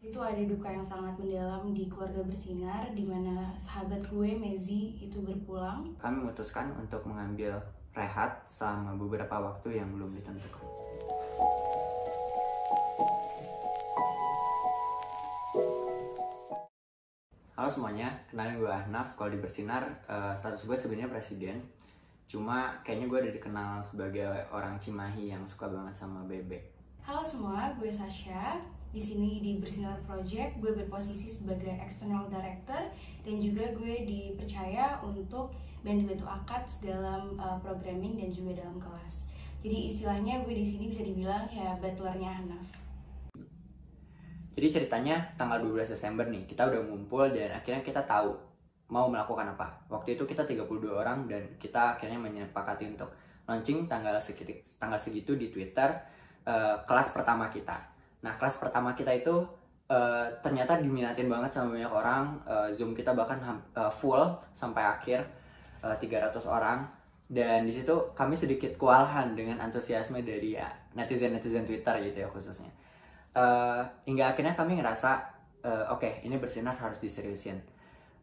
Itu ada duka yang sangat mendalam di keluarga Bersinar, di mana sahabat gue, Mezi, itu berpulang. Kami memutuskan untuk mengambil rehat selama beberapa waktu yang belum ditentukan. Halo semuanya, kenalin gue Ahnaf. Kalau di Bersinar, status gue sebenarnya presiden. Cuma kayaknya gue udah dikenal sebagai orang Cimahi yang suka banget sama bebek. Halo semua, gue Sasha. Di sini di Bersinar Project, gue berposisi sebagai external director dan juga gue dipercaya untuk bantu-bantu akad dalam programming dan juga dalam kelas. Jadi istilahnya gue di sini bisa dibilang ya butlernya Hanaf. Jadi ceritanya tanggal 12 Desember nih, kita udah ngumpul dan akhirnya kita tahu mau melakukan apa. Waktu itu kita 32 orang dan kita akhirnya menyepakati untuk launching tanggal segitu di Twitter kelas pertama kita. Nah, kelas pertama kita itu ternyata diminatin banget sama banyak orang. Zoom kita bahkan full sampai akhir 300 orang. Dan di situ kami sedikit kewalahan dengan antusiasme dari netizen-netizen Twitter gitu ya khususnya. Hingga akhirnya kami ngerasa oke, ini Bersinar harus diseriusin.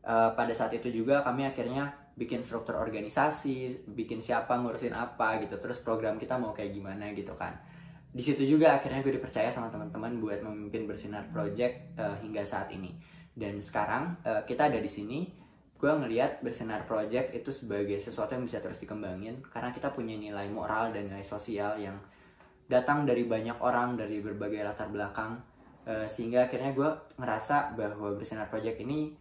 Pada saat itu juga kami akhirnya bikin struktur organisasi, bikin siapa ngurusin apa gitu, terus program kita mau kayak gimana gitu kan. Di situ juga akhirnya gue dipercaya sama teman-teman buat memimpin Bersinar Project hingga saat ini. Dan sekarang kita ada di sini, gue ngelihat Bersinar Project itu sebagai sesuatu yang bisa terus dikembangin karena kita punya nilai moral dan nilai sosial yang datang dari banyak orang dari berbagai latar belakang, sehingga akhirnya gue ngerasa bahwa Bersinar Project ini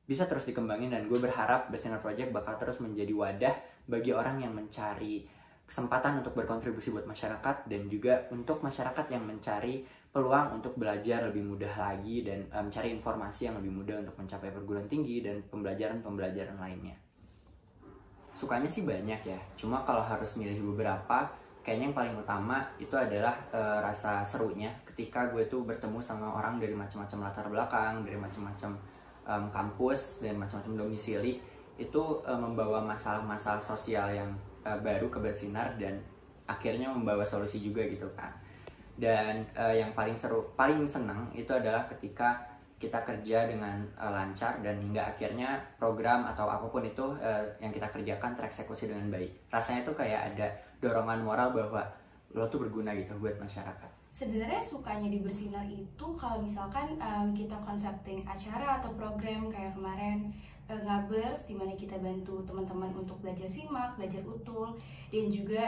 bisa terus dikembangin dan gue berharap Bersinar Project bakal terus menjadi wadah bagi orang yang mencari kesempatan untuk berkontribusi buat masyarakat dan juga untuk masyarakat yang mencari peluang untuk belajar lebih mudah lagi dan mencari informasi yang lebih mudah untuk mencapai perguruan tinggi dan pembelajaran-pembelajaran lainnya. Sukanya sih banyak ya, cuma kalau harus milih beberapa, kayaknya yang paling utama itu adalah rasa serunya ketika gue tuh bertemu sama orang dari macam-macam latar belakang, dari macam-macam kampus dan macam-macam domisili. Itu membawa masalah-masalah sosial yang baru ke Bersinar dan akhirnya membawa solusi juga gitu kan. Dan yang paling seru, paling senang itu adalah ketika kita kerja dengan lancar dan hingga akhirnya program atau apapun itu yang kita kerjakan tereksekusi dengan baik. Rasanya tuh kayak ada dorongan moral bahwa lo tuh berguna gitu buat masyarakat. Sebenarnya sukanya di Bersinar itu kalau misalkan kita konsepting acara atau program kayak kemarin Ngabers, dimana kita bantu teman-teman untuk belajar simak, belajar utul, dan juga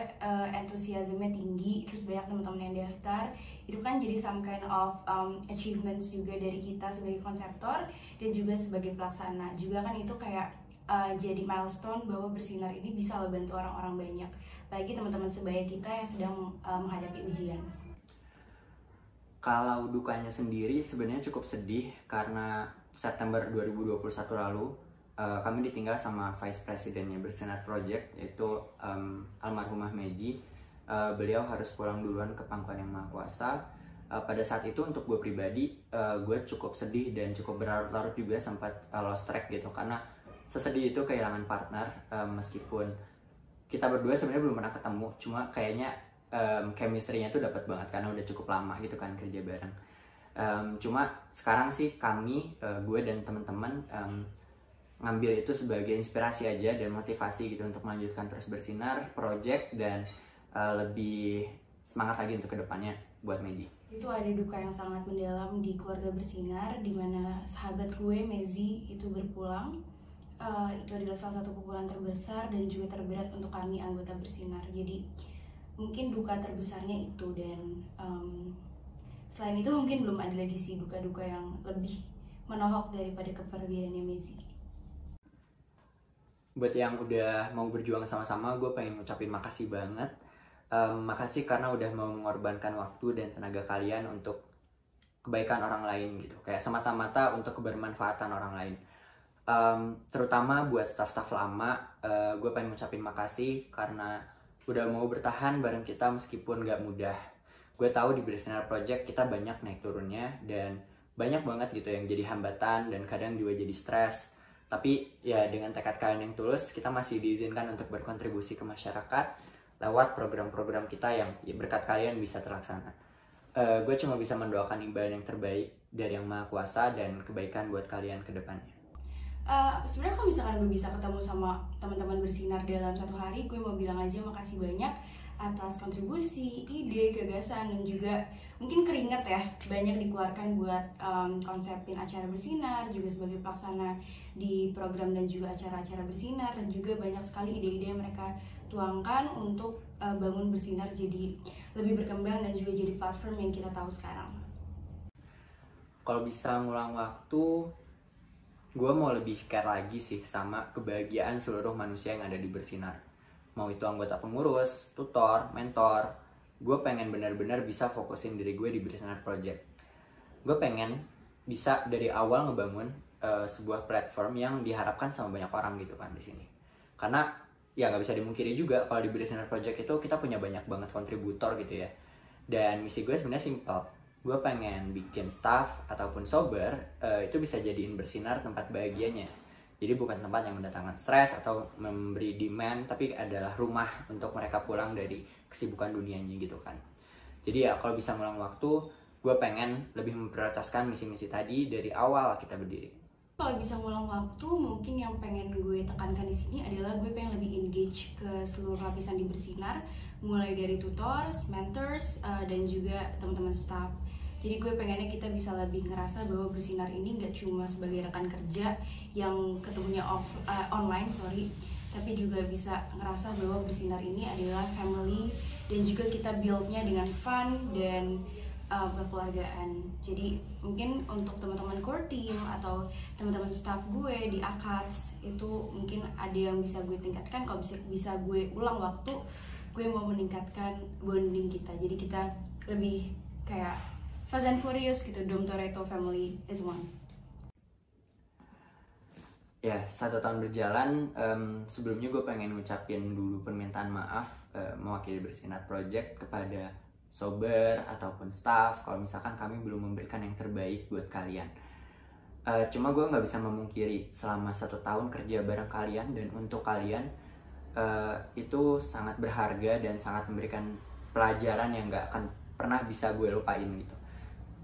entusiasmenya tinggi, terus banyak teman-teman yang daftar. Itu kan jadi some kind of achievements juga dari kita sebagai konseptor dan juga sebagai pelaksana. Juga kan itu kayak jadi milestone bahwa Bersinar ini bisa membantu orang-orang banyak, apalagi teman-teman sebaya kita yang sedang menghadapi ujian. Kalau dukanya sendiri sebenarnya cukup sedih karena September 2021 lalu kami ditinggal sama Vice Presidennya Bersinar Project, yaitu almarhumah Meji. Beliau harus pulang duluan ke pangkuan Yang Maha Kuasa. Pada saat itu untuk gue pribadi, gue cukup sedih dan cukup berlarut-larut juga, sempat lost track gitu karena sesedih itu kehilangan partner. Meskipun kita berdua sebenarnya belum pernah ketemu, cuma kayaknya chemistry-nya tuh dapat banget karena udah cukup lama gitu kan kerja bareng. Cuma sekarang sih kami, gue dan teman-teman ngambil itu sebagai inspirasi aja dan motivasi gitu untuk melanjutkan terus Bersinar Project dan lebih semangat lagi untuk kedepannya buat Mezi. Itu ada duka yang sangat mendalam di keluarga Bersinar, di mana sahabat gue Mezi itu berpulang. Itu adalah salah satu pukulan terbesar dan juga terberat untuk kami anggota Bersinar. Jadi mungkin duka terbesarnya itu, dan selain itu mungkin belum ada lagi sih duka-duka yang lebih menohok daripada kepergiannya Mezi. Buat yang udah mau berjuang sama-sama, gue pengen ngucapin makasih banget. Makasih karena udah mau mengorbankan waktu dan tenaga kalian untuk kebaikan orang lain gitu, kayak semata-mata untuk kebermanfaatan orang lain. Terutama buat staff-staff lama, gue pengen ngucapin makasih karena udah mau bertahan bareng kita meskipun gak mudah. Gue tahu di Bersinar Project kita banyak naik turunnya dan banyak banget gitu yang jadi hambatan dan kadang juga jadi stres. Tapi ya dengan tekad kalian yang tulus, kita masih diizinkan untuk berkontribusi ke masyarakat lewat program-program kita yang ya berkat kalian bisa terlaksana. Gue cuma bisa mendoakan Iqbal yang terbaik dari Yang Maha Kuasa dan kebaikan buat kalian ke depannya. Sebenarnya kalau misalkan gue bisa ketemu sama teman-teman bersinar dalam satu hari, gue mau bilang aja makasih banyak atas kontribusi, ide, gagasan, dan juga mungkin keringat ya banyak dikeluarkan buat konsepin acara bersinar, juga sebagai pelaksana di program dan juga acara-acara bersinar, dan juga banyak sekali ide-ide yang mereka tuangkan untuk bangun bersinar jadi lebih berkembang dan juga jadi platform yang kita tahu sekarang. Kalau bisa ngulang waktu, gue mau lebih care lagi sih sama kebahagiaan seluruh manusia yang ada di Bersinar. Mau itu anggota pengurus, tutor, mentor, gue pengen benar-benar bisa fokusin diri gue di Bersinar Project. Gue pengen bisa dari awal ngebangun sebuah platform yang diharapkan sama banyak orang gitu kan di sini. Karena ya nggak bisa dimungkiri juga kalau di Bersinar Project itu kita punya banyak banget kontributor gitu ya. Dan misi gue sebenarnya simple. Gue pengen bikin staff ataupun sober itu bisa jadiin Bersinar tempat bahagianya. Jadi bukan tempat yang mendatangkan stres atau memberi demand, tapi adalah rumah untuk mereka pulang dari kesibukan dunianya gitu kan. Jadi ya kalau bisa ngulang waktu, gue pengen lebih memprioritaskan misi-misi tadi dari awal kita berdiri. Kalau bisa ngulang waktu, mungkin yang pengen gue tekankan di sini adalah gue pengen lebih engage ke seluruh lapisan di Bersinar, mulai dari tutors, mentors, dan juga teman-teman staff. Jadi gue pengennya kita bisa lebih ngerasa bahwa Bersinar ini gak cuma sebagai rekan kerja yang ketemunya online, tapi juga bisa ngerasa bahwa Bersinar ini adalah family dan juga kita build-nya dengan fun dan kekeluargaan. Jadi mungkin untuk teman-teman core team atau teman-teman staff gue di ACADS itu mungkin ada yang bisa gue tingkatkan. Kalau bisa gue ulang waktu, gue mau meningkatkan bonding kita. Jadi kita lebih kayak Fast and Furious gitu, Dom Toretto family is one. Ya, 1 tahun berjalan, sebelumnya gue pengen ngucapin dulu permintaan maaf mewakili Bersinar Project kepada sober ataupun staff kalau misalkan kami belum memberikan yang terbaik buat kalian. Cuma gue nggak bisa memungkiri selama 1 tahun kerja bareng kalian dan untuk kalian itu sangat berharga dan sangat memberikan pelajaran yang nggak akan pernah bisa gue lupain gitu.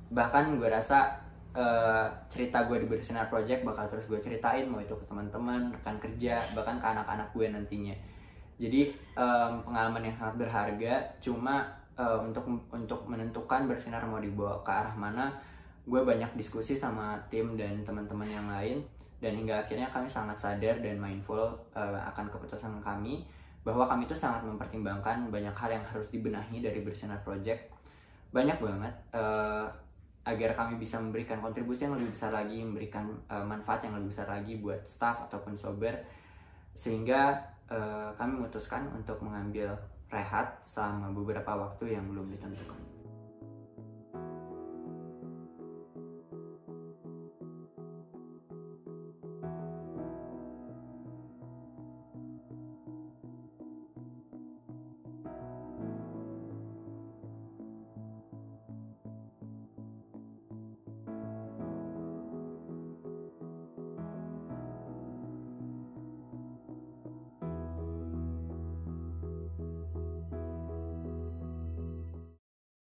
Bahkan gue rasa cerita gue di Bersinar Project bakal terus gue ceritain, mau itu ke teman-teman, rekan kerja, bahkan ke anak-anak gue nantinya. Jadi pengalaman yang sangat berharga. Cuma untuk menentukan Bersinar mau dibawa ke arah mana, gue banyak diskusi sama tim dan teman-teman yang lain, dan hingga akhirnya kami sangat sadar dan mindful akan keputusan kami bahwa kami itu sangat mempertimbangkan banyak hal yang harus dibenahi dari Bersinar Project. Banyak banget agar kami bisa memberikan kontribusi yang lebih besar lagi, memberikan manfaat yang lebih besar lagi buat staff ataupun sober, sehingga kami memutuskan untuk mengambil rehat selama beberapa waktu yang belum ditentukan.